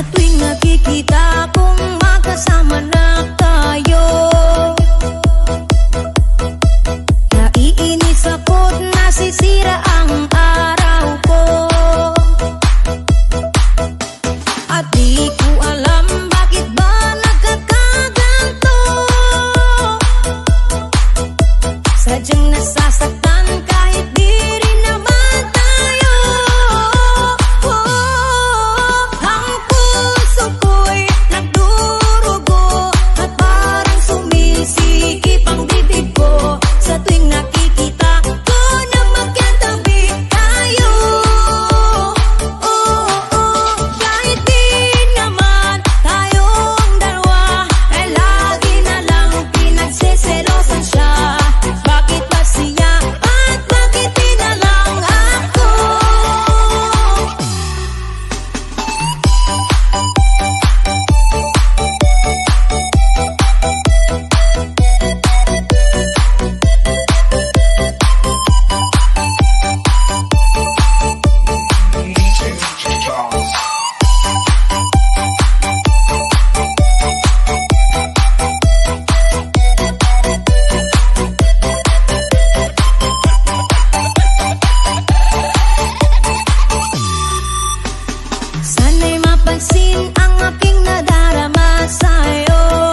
tuwing nakikita kong magkasama na tayo, naiinis ako't nasisira ang araw ko. At di ko alam bakit ba nagkakaganto, sadyang nasasaktan kahit di rin naman tayo. Ang puso ko'y nagdurugo at parang sumisikip ang bibig ko sa tuwing nakikita ko na magkatabi tayo. Kahit di naman tayong dalawa ay lagi na lang pinagseselosan siya. Bakit ba siya at bakit di na lang ako? Sana'y mapansin ang aking nadarama sa'yo.